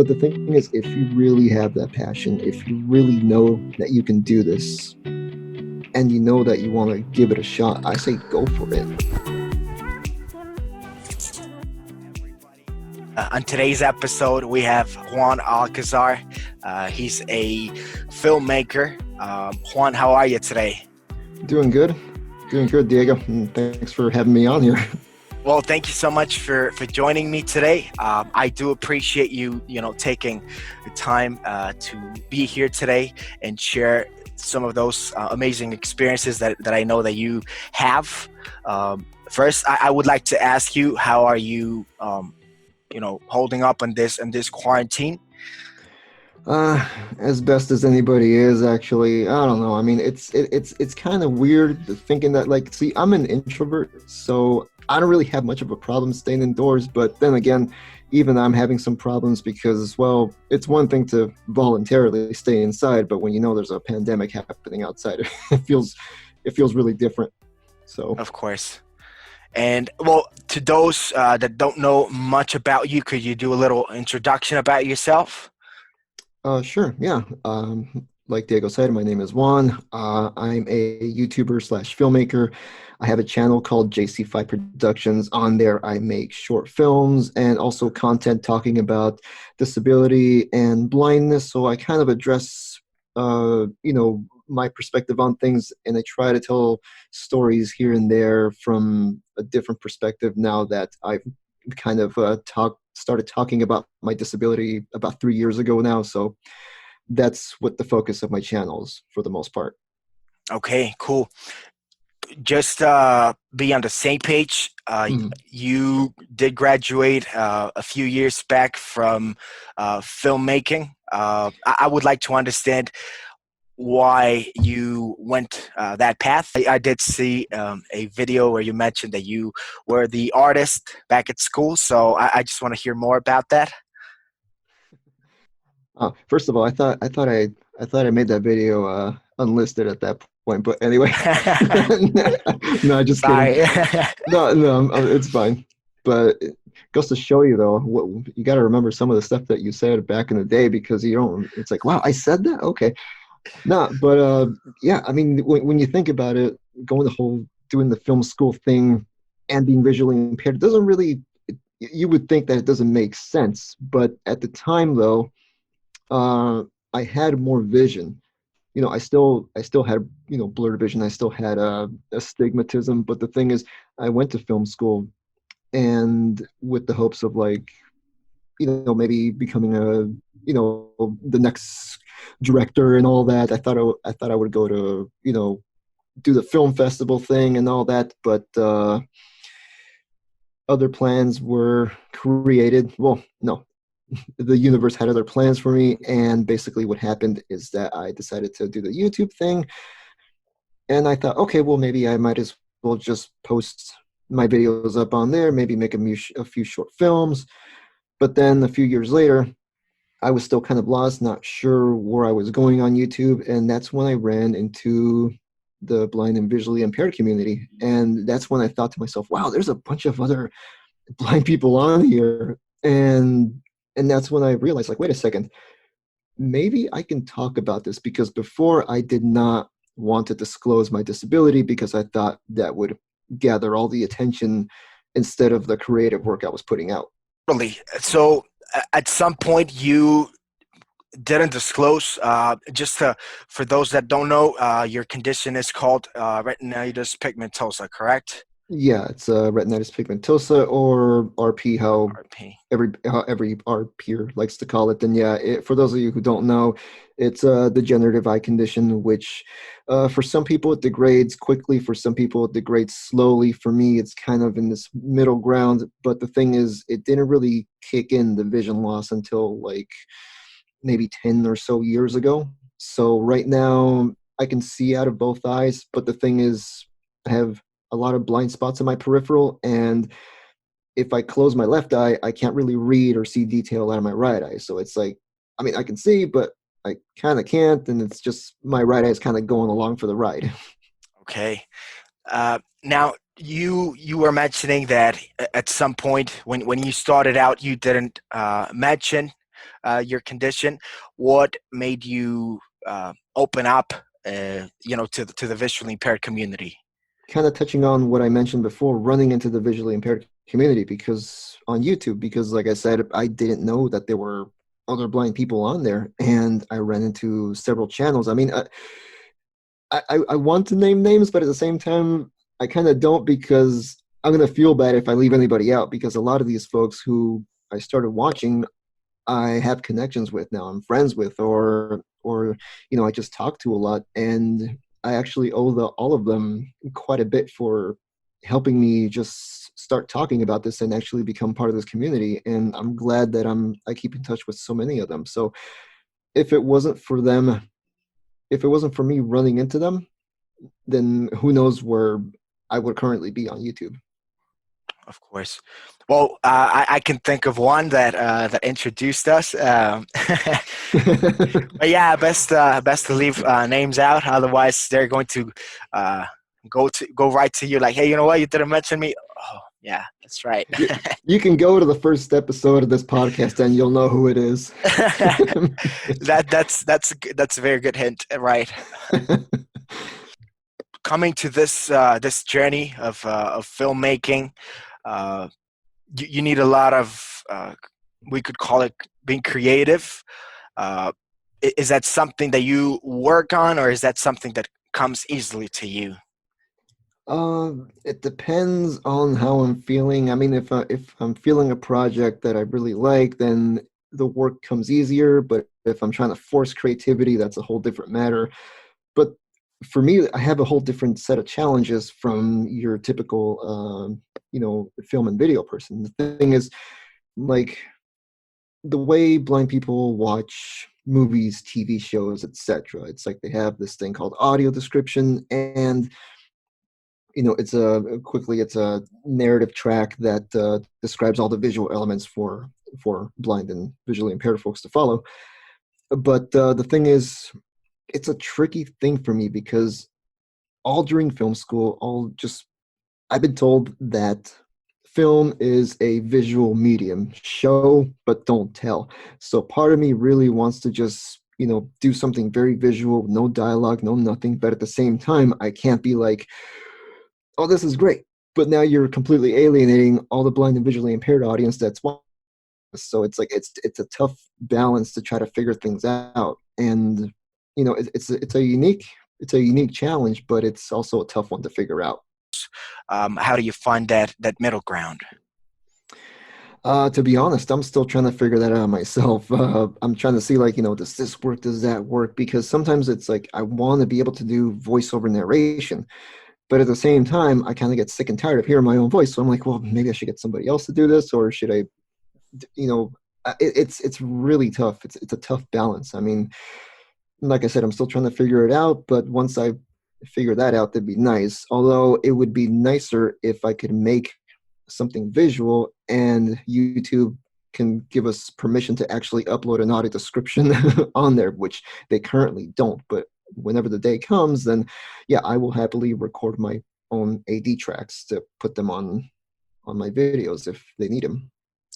But the thing is, if you really have that passion, if you really know that you can do this, and you know that you want to give it a shot, I say go for it. On today's episode, we have Juan Alcazar. He's a filmmaker. Juan, how are you today? Doing good, Diego. And thanks for having me on here. Well, thank you so much for joining me today. I do appreciate you, taking the time to be here today and share some of those amazing experiences that I know that you have. First, I would like to ask you, how are you, holding up in this quarantine? As best as anybody is, actually. I don't know. I mean, it's kind of weird thinking that, like, see, I'm an introvert, so I don't really have much of a problem staying indoors. But then again, even I'm having some problems because, well, it's one thing to voluntarily stay inside, but when you know there's a pandemic happening outside, it feels really different. So, of course. And well, to those that don't know much about you, could you do a little introduction about yourself? Sure. Yeah. Like Diego said, my name is Juan. I'm a YouTuber slash filmmaker. I have a channel called JC5 Productions. On there, I make short films and also content talking about disability and blindness. So I kind of address, my perspective on things, and I try to tell stories here and there from a different perspective now that I've kind of started talking about my disability about 3 years ago now. So that's what the focus of my channel is for the most part. Okay, cool. Just be on the same page. You did graduate a few years back from filmmaking. I would like to understand why you went that path. I did see a video where you mentioned that you were the artist back at school, so I just want to hear more about that. First of all, I thought I made that video unlisted at that point, but anyway, no, just kidding. No, it's fine. But it goes to show you, though, you got to remember some of the stuff that you said back in the day, because you don't. It's like, wow, I said that. Okay. No, but yeah, I mean, when you think about it, doing the film school thing and being visually impaired, it doesn't really, you would think that it doesn't make sense. But at the time, though, I had more vision. I still had, blurred vision. I still had astigmatism. But the thing is, I went to film school, and with the hopes of, like, maybe becoming the next director and all that. I thought I would go to, do the film festival thing and all that, but other plans were created. Well, no, the universe had other plans for me, and basically what happened is that I decided to do the YouTube thing, and I thought, okay, well, maybe I might as well just post my videos up on there, maybe make a few short films. But then a few years later, I was still kind of lost, not sure where I was going on YouTube. And that's when I ran into the blind and visually impaired community. And that's when I thought to myself, wow, there's a bunch of other blind people on here. And that's when I realized, like, wait a second, maybe I can talk about this, because before I did not want to disclose my disability because I thought that would gather all the attention instead of the creative work I was putting out. Really? So at some point you didn't disclose, for those that don't know, your condition is called retinitis pigmentosa, correct? Yeah, it's retinitis pigmentosa, or RP, how RP. every RPer likes to call it. And yeah, for those of you who don't know, it's a degenerative eye condition, which for some people it degrades quickly, for some people it degrades slowly. For me, it's kind of in this middle ground. But the thing is, it didn't really kick in, the vision loss, until like maybe 10 or so years ago. So right now I can see out of both eyes, but the thing is, I have a lot of blind spots in my peripheral, and if I close my left eye, I can't really read or see detail out of my right eye. So it's like, I mean, I can see, but I kind of can't, and it's just my right eye is kind of going along for the ride. Okay. Now you were mentioning that at some point when you started out, you didn't mention your condition, what made you open up, to the visually impaired community? Kind of touching on what I mentioned before, running into the visually impaired community because on YouTube, because like I said, I didn't know that there were other blind people on there, and I ran into several channels. I mean, I want to name names, but at the same time, I kind of don't because I'm going to feel bad if I leave anybody out because a lot of these folks who I started watching, I have connections with now. I'm friends with, or I just talk to a lot, and I actually owe all of them quite a bit for helping me just start talking about this and actually become part of this community. And I'm glad that I keep in touch with so many of them. So if it wasn't for them, if it wasn't for me running into them, then who knows where I would currently be on YouTube. Of course. Well, I can think of one that introduced us. But yeah, best to leave names out. Otherwise, they're going to go right to you like, hey, you know what? You didn't mention me. Oh, yeah, that's right. You can go to the first episode of this podcast and you'll know who it is. That's a very good hint, right? Coming to this journey of filmmaking, you need a lot of we could call it being creative. Uh, is that something that you work on, or is that something that comes easily to you? It depends on how I'm feeling. I mean, if I'm feeling a project that I really like, then the work comes easier. But if I'm trying to force creativity, that's a whole different matter. But for me, I have a whole different set of challenges from your typical, film and video person. The thing is, like, the way blind people watch movies, TV shows, etc. It's like they have this thing called audio description, and it's a narrative track that describes all the visual elements for blind and visually impaired folks to follow. But the thing is, it's a tricky thing for me because all during film school, I've been told that film is a visual medium, show but don't tell. So part of me really wants to just do something very visual, no dialogue, no nothing. But at the same time, I can't be like, oh, this is great. But now you're completely alienating all the blind and visually impaired audience that's watching. So it's like it's a tough balance to try to figure things out. And it's a unique challenge, but it's also a tough one to figure out. How do you find that middle ground? To be honest, I'm still trying to figure that out myself. I'm trying to see, like, does this work? Does that work? Because sometimes it's like I want to be able to do voiceover narration, but at the same time, I kind of get sick and tired of hearing my own voice. So I'm like, well, maybe I should get somebody else to do this, or should I, it's really tough. It's a tough balance. I mean, like I said, I'm still trying to figure it out, but once I figure that out, that'd be nice. Although it would be nicer if I could make something visual and YouTube can give us permission to actually upload an audio description on there, which they currently don't. But whenever the day comes, then yeah, I will happily record my own AD tracks to put them on my videos if they need them.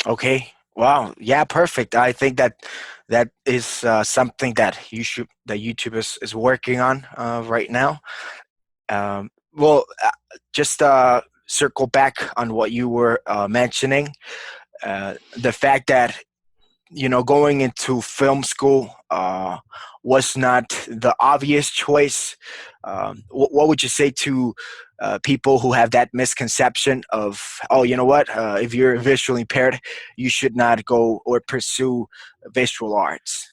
Okay. Wow. Yeah. Perfect. I think that is something that YouTube is working on right now. Well, just circle back on what you were mentioning. The fact that going into film school was not the obvious choice. What would you say to people who have that misconception of, oh, you know what, if you're visually impaired, you should not go or pursue visual arts?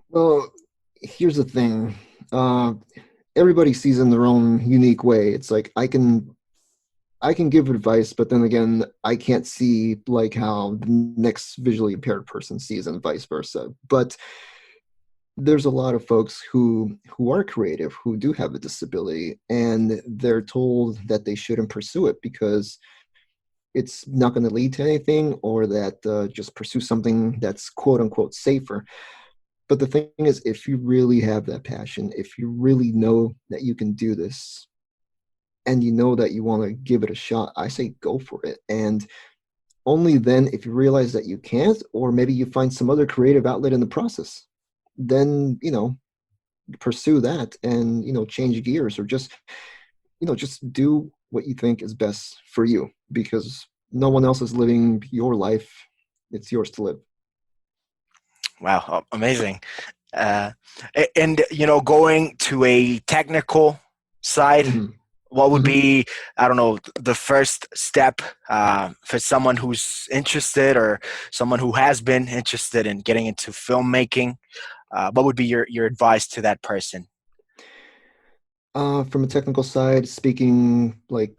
Well, here's the thing. Everybody sees in their own unique way. It's like I can give advice, but then again, I can't see like how the next visually impaired person sees and vice versa. But there's a lot of folks who are creative, who do have a disability, and they're told that they shouldn't pursue it because it's not going to lead to anything, or that just pursue something that's quote unquote safer. But the thing is, if you really have that passion, if you really know that you can do this, and you know that you want to give it a shot, I say go for it. And only then, if you realize that you can't, or maybe you find some other creative outlet in the process, then, pursue that and, change gears, or just do what you think is best for you, because no one else is living your life. It's yours to live. Wow, amazing. Uh, and going to a technical side, Mm-hmm. what would Mm-hmm. be, I don't know, the first step for someone who's interested or someone who has been interested in getting into filmmaking? What would be your advice to that person? From a technical side, speaking like,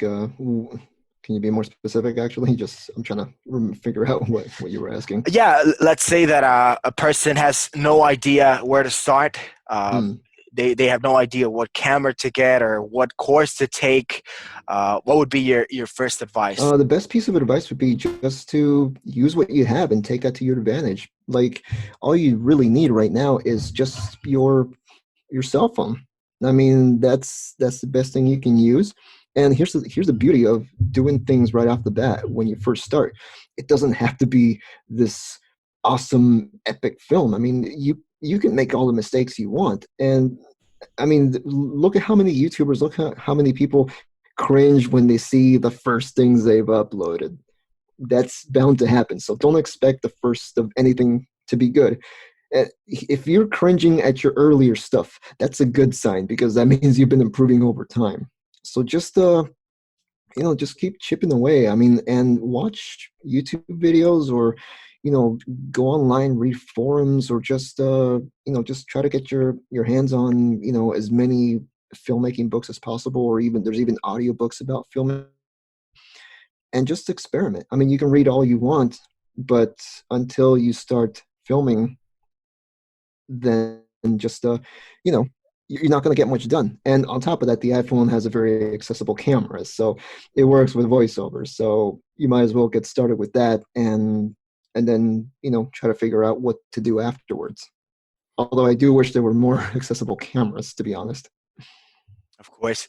can you be more specific? Actually, just I'm trying to figure out what you were asking. Yeah, let's say that a person has no idea where to start. Mm. They have no idea what camera to get or what course to take. What would be your first advice? The best piece of advice would be just to use what you have and take that to your advantage. Like, all you really need right now is just your cell phone. I mean, that's the best thing you can use. And here's the beauty of doing things right off the bat when you first start. It doesn't have to be this awesome epic film. I mean, you can make all the mistakes you want. And I mean, look at how many YouTubers, look at how many people cringe when they see the first things they've uploaded. That's bound to happen. So don't expect the first of anything to be good. If you're cringing at your earlier stuff, that's a good sign, because that means you've been improving over time. So just keep chipping away. I mean, and watch YouTube videos, or go online, read forums, or just try to get your hands on as many filmmaking books as possible, or even there's even audiobooks about filmmaking, and just experiment. I mean, you can read all you want, but until you start filming, then just you know you're not going to get much done. And on top of that, the iPhone has a very accessible camera, so it works with voiceover. So you might as well get started with that, and then try to figure out what to do afterwards. Although I do wish there were more accessible cameras, to be honest. Of course.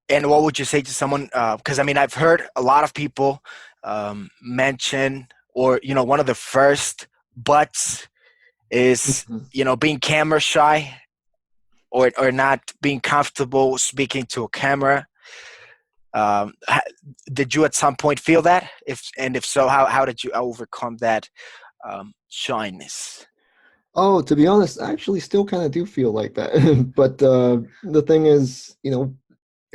And what would you say to someone? Because I mean, I've heard a lot of people mention, or one of the first buts is Mhm. being camera shy, or not being comfortable speaking to a camera. Um, ha- did you at some point feel that? If so, how did you overcome that shyness? Oh, to be honest, I actually still kind of do feel like that. But the thing is,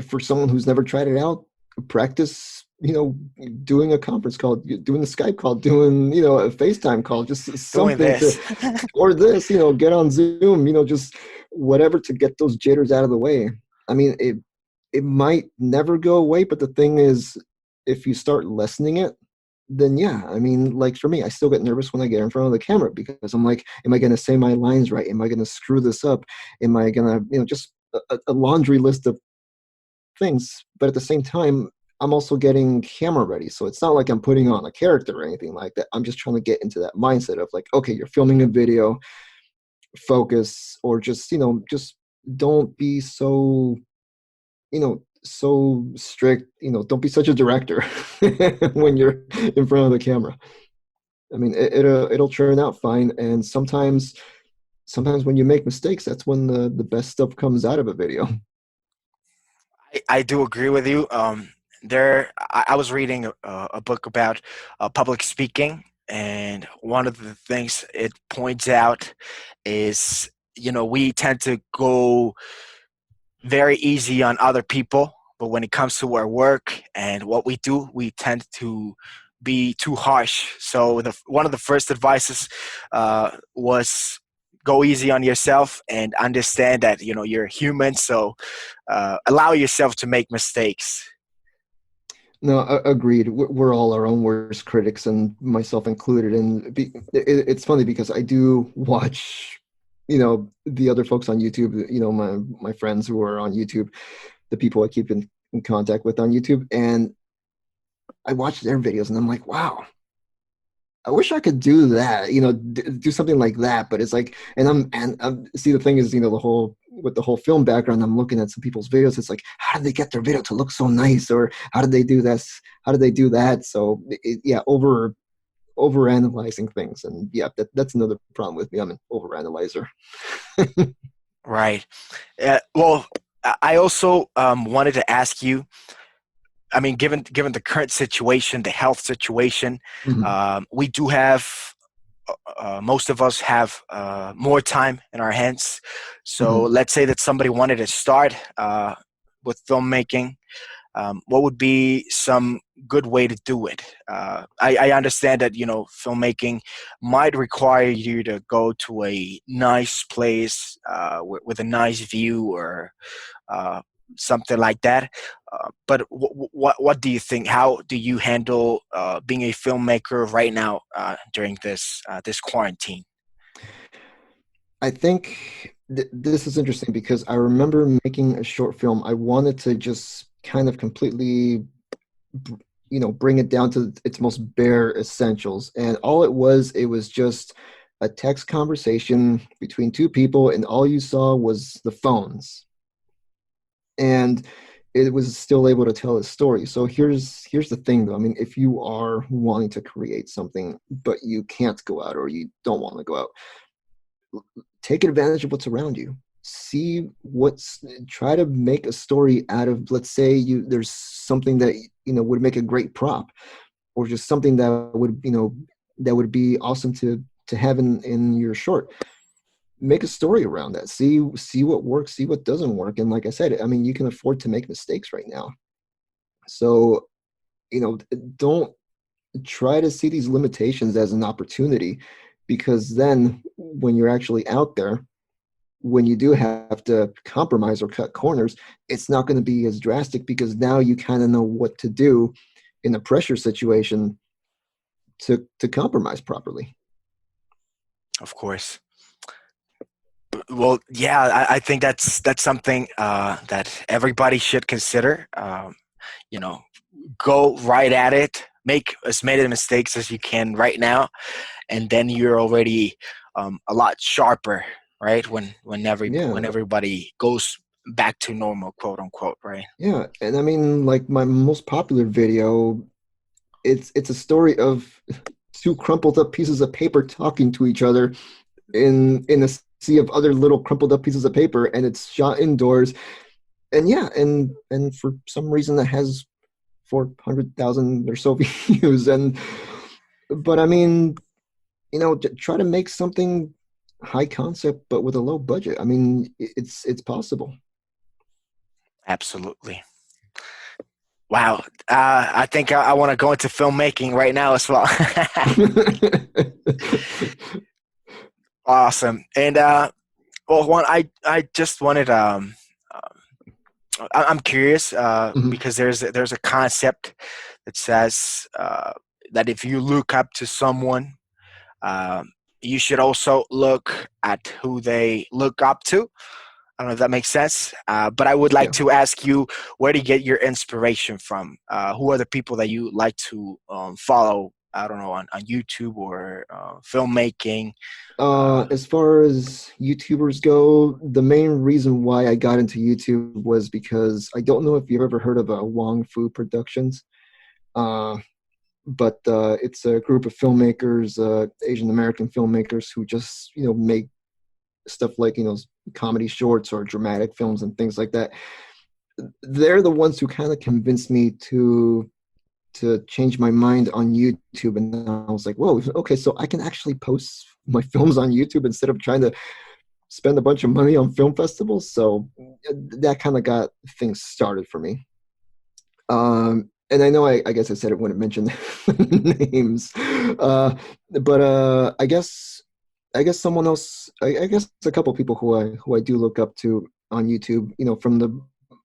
for someone who's never tried it out, practice, doing a conference call, doing a Skype call, doing, a FaceTime call, just Doing something to, this. or this, get on Zoom, just whatever to get those jitters out of the way. I mean, it might never go away, but the thing is, if you start lessening it, then yeah, I mean, like for me, I still get nervous when I get in front of the camera, because I'm like, am I going to say my lines right? Am I going to screw this up? Am I going to, just a laundry list of things. But at the same time, I'm also getting camera ready. So it's not like I'm putting on a character or anything like that. I'm just trying to get into that mindset of like, okay, you're filming a video, focus, or just don't be so strict, don't be such a director when you're in front of the camera. I mean, it'll turn out fine. And sometimes when you make mistakes, that's when the best stuff comes out of a video. I do agree with you. I was reading a book about public speaking, and one of the things it points out is, we tend to go very easy on other people, but when it comes to our work and what we do, we tend to be too harsh. So one of the first advices was go easy on yourself and understand that you're human. So allow yourself to make mistakes. No, agreed. We're all our own worst critics, and myself included. And it's funny because I do watch, the other folks on YouTube. My friends who are on YouTube, the people I keep in contact with on YouTube, and I watch their videos, and I'm like, wow, I wish I could do that. Do something like that. But it's like, and see, the thing is, the whole with the whole film background, I'm looking at some people's videos. It's like, how did they get their video to look so nice, or how did they do this? How did they do that? So yeah, over analyzing things, and yeah, that's another problem with me. I'm an over analyzer. Right. Well, I also wanted to ask you. I mean, given the current situation, the health situation, Mm-hmm. we do have most of us have more time in our hands. So Mm-hmm. let's say that somebody wanted to start with filmmaking. What would be some good way to do it? I understand that, you know, filmmaking might require you to go to a nice place with a nice view, or uh, something like that. But what do you think? How do you handle being a filmmaker right now during this quarantine? I think this is interesting because I remember making a short film. I wanted to just kind of completely, bring it down to its most bare essentials. And all it was just a text conversation between two people, and all you saw was the phones. And it was still able to tell a story. So here's the thing though. I mean, if you are wanting to create something, but you can't go out or you don't want to go out, take advantage of what's around you. See what's Try to make a story out of, let's say there's something that would make a great prop, or just something that would be awesome to have in your short. Make a story around that. See what works, see what doesn't work. And like I said, I mean, you can afford to make mistakes right now. So, don't try to see these limitations as an opportunity, because then when you're actually out there, when you do have to compromise or cut corners, it's not going to be as drastic, because now you kind of know what to do in a pressure situation to compromise properly. Of course. Well, yeah, I think that's something that everybody should consider. You know, go right at it. Make as many mistakes as you can right now, and then you're already a lot sharper, right? When Yeah, everybody goes back to normal, quote unquote, right? yeah. And I mean, like my most popular video, it's a story of two crumpled up pieces of paper talking to each other in a sea of other little crumpled up pieces of paper, and it's shot indoors. And yeah, and for some reason that has 400,000 or so views. And but I mean, try to make something high concept but with a low budget. I mean, it's possible. Absolutely. Wow. I think I want to go into filmmaking right now as well. Awesome. And well, Juan, I just wanted I'm curious Mhm. because there's a concept that says that if you look up to someone, you should also look at who they look up to. I don't know if that makes sense, but I would like Yeah. to ask you, where do you get your inspiration from? Who are the people that you like to follow? I don't know, on YouTube or filmmaking. As far as YouTubers go, the main reason why I got into YouTube was because I don't know if you've ever heard of Wong Fu Productions, uh, but it's a group of filmmakers, Asian American filmmakers who just make stuff like comedy shorts or dramatic films and things like that. They're the ones who kind of convinced me to change my mind on YouTube. And then I was like, whoa, okay, so I can actually post my films on YouTube instead of trying to spend a bunch of money on film festivals. So that kind of got things started for me. And I know I guess I said it when it mentioned names, but I guess someone else. I guess a couple people who I do look up to on YouTube. From the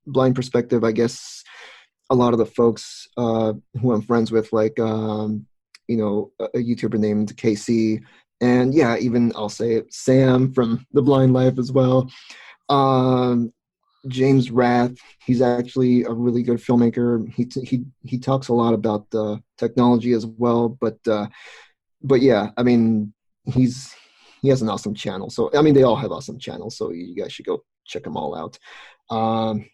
blind perspective, I guess a lot of the folks who I'm friends with, like a YouTuber named KC, and yeah, even I'll say it, Sam from The Blind Life as well. Um, James Rath, he's actually a really good filmmaker. He talks a lot about technology as well, but yeah, I mean he has an awesome channel. So I mean they all have awesome channels. So you guys should go check them all out. Um,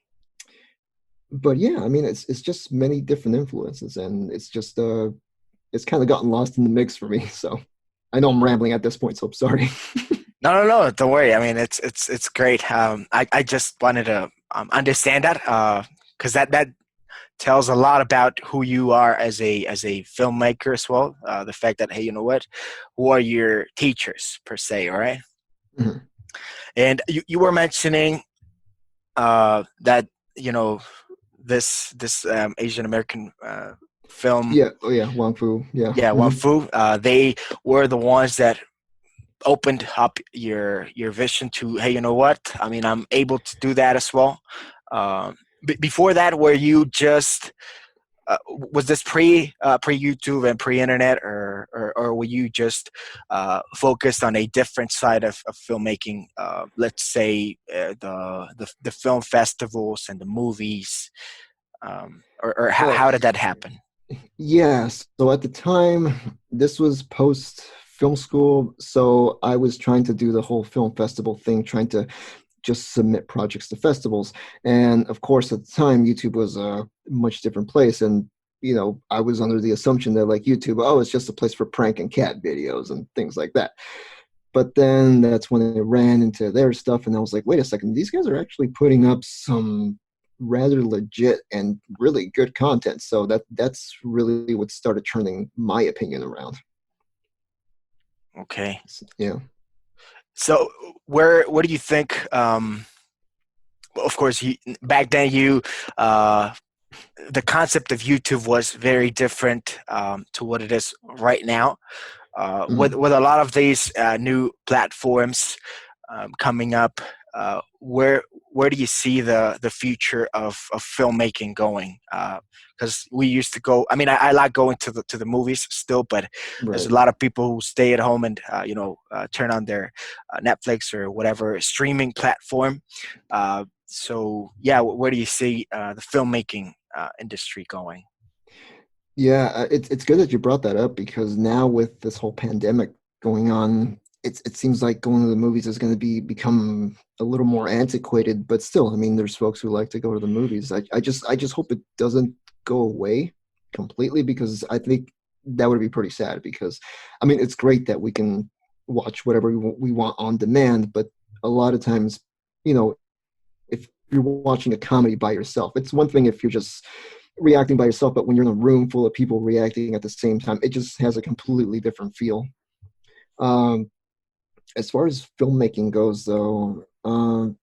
but yeah, I mean, it's just many different influences, and it's just it's kind of gotten lost in the mix for me. So I know I'm rambling at this point, so I'm sorry. No. Don't worry. I mean, it's great. I just wanted to understand that because that tells a lot about who you are as a filmmaker as well. The fact that, hey, you know what, who are your teachers per se, all right? Mhm. And you were mentioning that you know this Asian American film, Yeah. Oh yeah. Wong Fu. Yeah. yeah, Wan Hmm. Fu. They were the ones that opened up your vision to, hey, you know what? I mean, I'm able to do that as well. Before that, were you just was this pre YouTube and pre internet, or were you just focused on a different side of filmmaking? Let's say the film festivals and the movies, or Well, how did that happen? yeah. So at the time, this was post film school, so I was trying to do the whole film festival thing, trying to just submit projects to festivals. And of course, at the time, YouTube was a much different place. And, I was under the assumption that like YouTube, oh, it's just a place for prank and cat videos and things like that. But then that's when it ran into their stuff. And I was like, wait a second, these guys are actually putting up some rather legit and really good content. So that's really what started turning my opinion around. Okay, Yeah. so where do you think? Of course, back then uh, the concept of YouTube was very different to what it is right now. Mhm. With a lot of these new platforms coming up, where do you see the future of filmmaking going? Because we used to go. I mean, I like going to the movies still, but there's a Right. lot of people who stay at home and turn on their Netflix or whatever streaming platform. So yeah, where do you see the filmmaking industry going? Yeah, it's good that you brought that up because now with this whole pandemic going on, it seems like going to the movies is going to become a little more antiquated. But still, I mean, there's folks who like to go to the movies. I just hope it doesn't go away completely because I think that would be pretty sad. Because I mean, it's great that we can watch whatever we want on demand, but a lot of times, you know, if you're watching a comedy by yourself, it's one thing if you're just reacting by yourself, but when you're in a room full of people reacting at the same time, it just has a completely different feel. Um, as far as filmmaking goes, though,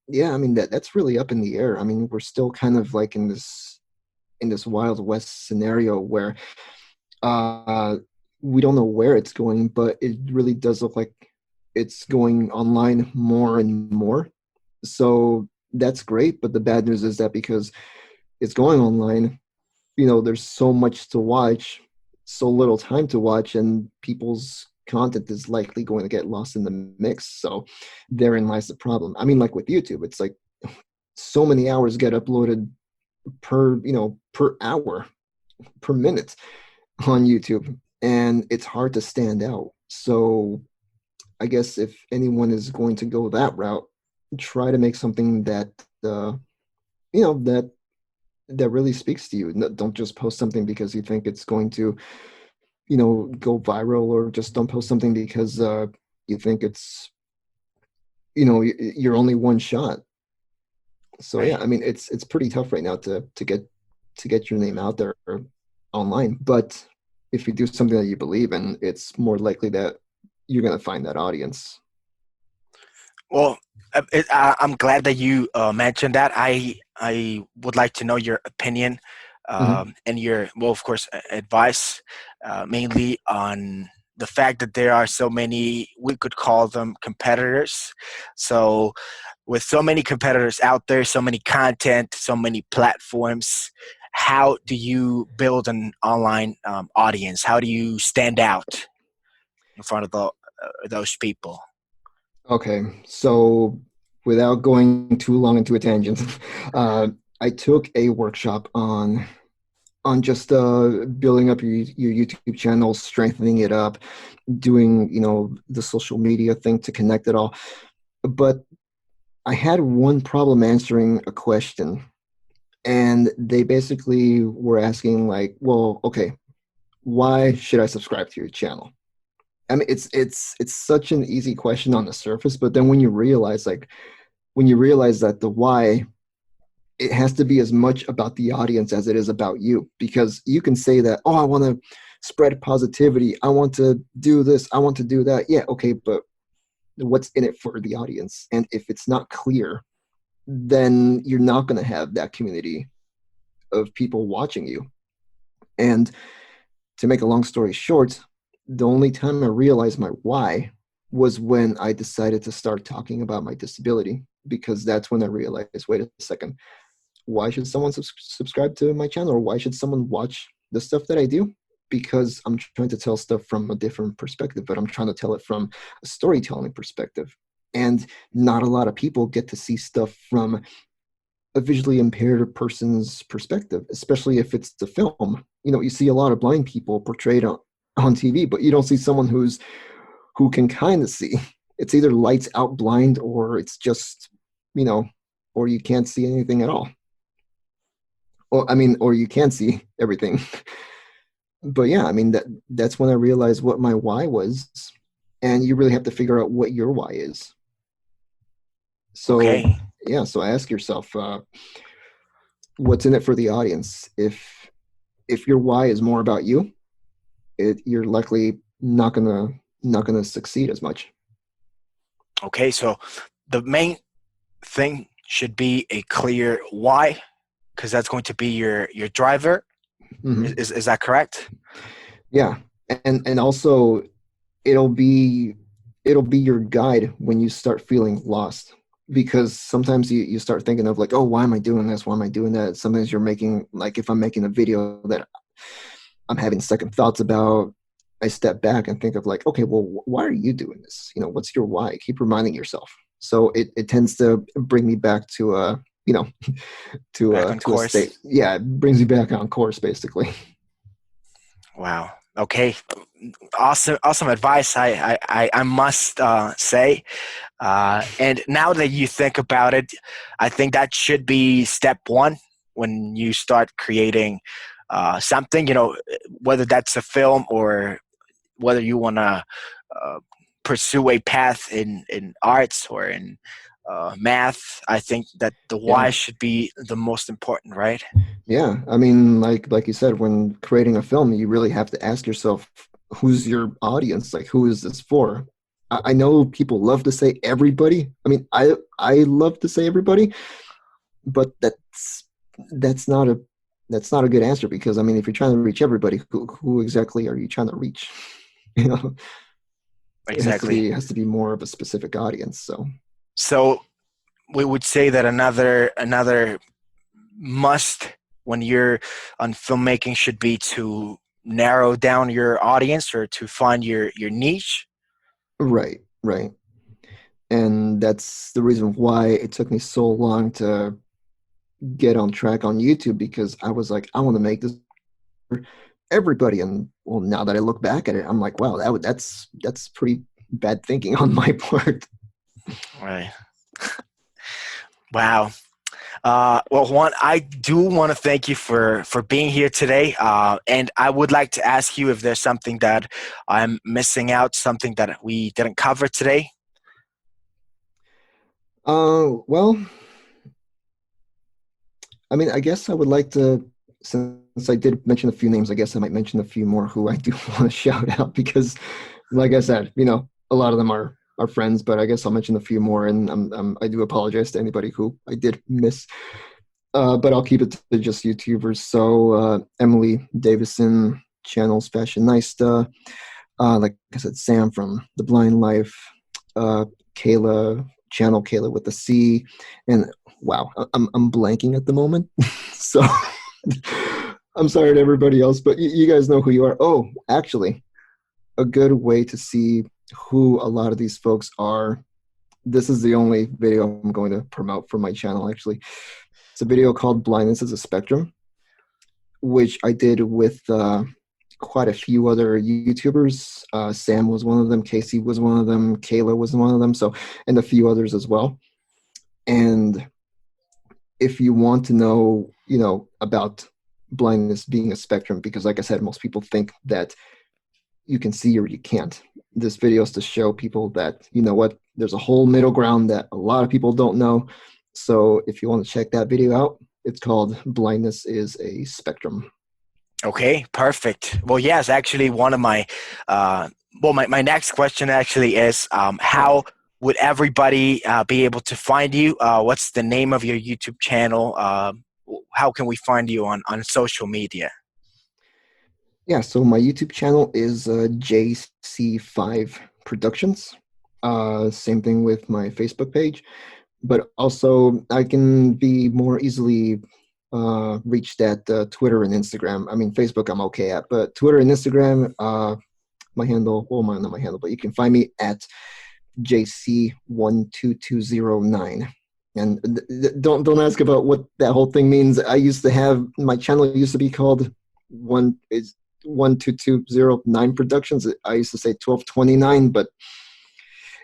yeah, I mean that's really up in the air. I mean, we're still kind of like in this Wild West scenario where uh, we don't know where it's going, but it really does look like it's going online more and more. So that's great, but the bad news is that because it's going online, there's so much to watch, so little time to watch, and people's content is likely going to get lost in the mix. So therein lies the problem. I mean, like with YouTube, it's like so many hours get uploaded per hour, per minute on YouTube, and it's hard to stand out. So I guess if anyone is going to go that route, try to make something that uh, you know that really speaks to you. Don't just post something because you think it's going to, go viral, or just don't post something because you think you're only one shot. So yeah, Right. I mean, it's pretty tough right now to get your name out there online. But if you do something that you believe in, it's more likely that you're going to find that audience. Well, I'm glad that you mentioned that. I would like to know your opinion Hmm. and your, well, of course, advice, mainly on the fact that there are so many, we could call them competitors. So, with so many competitors out there, so many content, so many platforms, how do you build an online audience? How do you stand out in front of those people? Okay, so without going too long into a tangent, uh, I took a workshop on just building up your YouTube channel, strengthening it up, doing the social media thing to connect it all. But I had one problem answering a question, and they basically were asking like, well, okay, why should I subscribe to your channel? I mean, it's such an easy question on the surface, but then when you realize that the why, it has to be as much about the audience as it is about you, because you can say that, oh, I want to spread positivity, I want to do this, I want to do that. Yeah, okay, but what's in it for the audience? And if it's not clear, then you're not going to have that community of people watching you. And to make a long story short, the only time I realized my why was when I decided to start talking about my disability, because that's when I realized, wait a second, why should someone subscribe to my channel, or why should someone watch the stuff that I do? Because I'm trying to tell stuff from a different perspective, but I'm trying to tell it from a storytelling perspective. And not a lot of people get to see stuff from a visually impaired person's perspective, especially if it's the film. You know, you see a lot of blind people portrayed on TV, but you don't see someone who can kind of see. It's either lights out blind, or it's just, you know, or you can't see anything at all. Or you can see everything. But yeah, I mean, that's when I realized what my why was, and you really have to figure out what your why is. So Okay. yeah, so ask yourself, what's in it for the audience? If your why is more about you, you're likely not gonna succeed as much. Okay, so the main thing should be a clear why, because that's going to be your driver. Mm-hmm. Is that correct? Yeah, and also it'll be your guide when you start feeling lost, because sometimes you start thinking of like, oh, why am I doing this? Why am I doing that? Sometimes you're making, like, if I'm making a video that I'm having second thoughts about, I step back and think of like, okay, well, why are you doing this? You know, what's your why? Keep reminding yourself. So it tends to bring me back to you know, Back on to a course. state. Yeah, it brings me back on course, basically. Wow. Okay. Awesome advice. I must say. And now that you think about it, I think that should be step one when you start creating something. You know, whether that's a film or whether you want to pursue a path in arts or in math. I think that the Yeah. why should be the most important, right? Yeah, I mean, like you said, when creating a film, you really have to ask yourself, who's your audience? Like, who is this for? I know people love to say everybody. I mean, I love to say everybody, but that's not a that's not a good answer, because I mean, if you're trying to reach everybody, who exactly are you trying to reach? You know, Exactly. it has to be more of a specific audience. So So we would say that another must when you're on filmmaking should be to narrow down your audience or to find your niche. right, right, and that's the reason why it took me so long to get on track on YouTube, because I was like, I want to make this for everybody. And well, now that I look back at it, I'm like, wow, that's pretty bad thinking on my part. Right. Wow. Well, Juan, I do want to thank you for being here today. And I would like to ask you if there's something that I'm missing out, something that we didn't cover today. Well, I mean, I guess I would like to, since I did mention a few names, I guess I might mention a few more who I do want to shout out, because, like I said, you know, a lot of them are friends, but I guess I'll mention a few more, and I do apologize to anybody who I did miss. But I'll keep it to just YouTubers. So Emily Davison, channels Fashionista, like I said, Sam from The Blind Life, Kayla, channel Kayla with the C, and wow, I'm blanking at the moment. So I'm sorry to everybody else, but you guys know who you are. Oh, actually, a good way to see who a lot of these folks are. This is the only video I'm going to promote for my channel, actually. It's a video called Blindness is a Spectrum, which I did with quite a few other YouTubers. Sam was one of them, Casey was one of them, Kayla was one of them, so, and a few others as well. And if you want to know, about blindness being a spectrum, because like I said, most people think that you can see or you can't. This video is to show people that, there's a whole middle ground that a lot of people don't know. So if you want to check that video out, it's called Blindness is a Spectrum. Okay, perfect. Well, yes, actually one of my, my next question actually is, how would everybody be able to find you? What's the name of your YouTube channel? How can we find you on social media? Yeah, so my YouTube channel is JC5 Productions. Same thing with my Facebook page, but also I can be more easily reached at Twitter and Instagram. I mean, Facebook I'm okay at, but Twitter and Instagram, my handle, not my handle, but you can find me at JC12209. And don't ask about what that whole thing means. I used to have, my channel used to be called 12209 Productions. I used to say 1229, but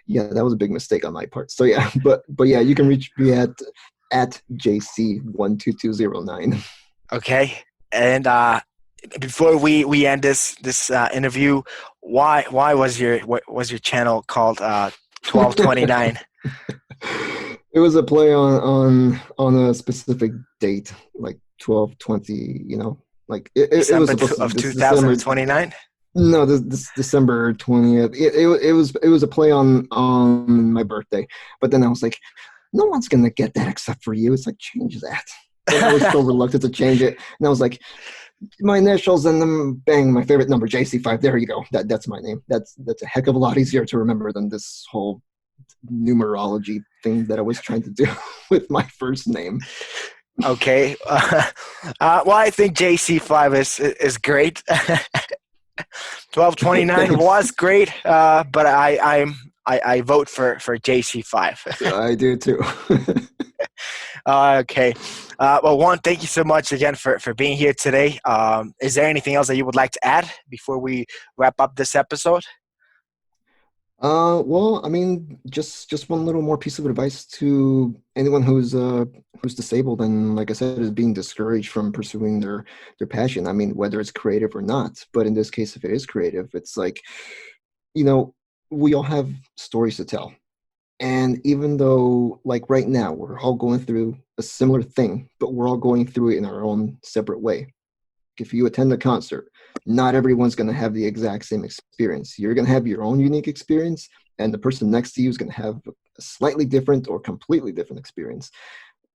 yeah, that was a big mistake on my part. So yeah, but yeah, you can reach me at JC12209. Okay, and before we end this interview, why was your channel called 1229? It was a play on a specific date, like 12/20. Like it was supposed to of be December 2029. No, this December 20th. It was a play on my birthday, but then I was like, no one's gonna get that except for you. It's like, change that. And I was so reluctant to change it, and I was like, my initials and then bang, my favorite number, JC5. There you go. That's my name. That's a heck of a lot easier to remember than this whole numerology thing that I was trying to do with my first name. Okay. Well, I think JC5 is great. 1229 was great, but I vote for JC5. I do too. Okay. Well, Juan, thank you so much again for being here today. Is there anything else that you would like to add before we wrap up this episode? Well, I mean, just one little more piece of advice to anyone who's disabled and, like I said, is being discouraged from pursuing their passion. I mean, whether it's creative or not, but in this case, if it is creative, it's like, we all have stories to tell. And even though, like right now, we're all going through a similar thing, but we're all going through it in our own separate way. If you attend a concert, not everyone's going to have the exact same experience. You're going to have your own unique experience, and the person next to you is going to have a slightly different or completely different experience.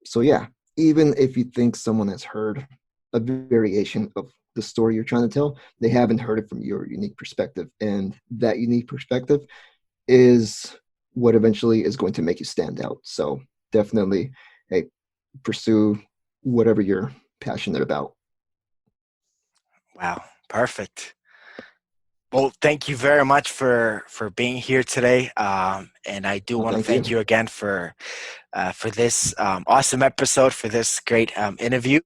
So yeah, even if you think someone has heard a variation of the story you're trying to tell, they haven't heard it from your unique perspective. And that unique perspective is what eventually is going to make you stand out. So definitely, hey, pursue whatever you're passionate about. Wow, perfect. Well, thank you very much for being here today, and I do want to thank you again for this awesome episode, for this great interview.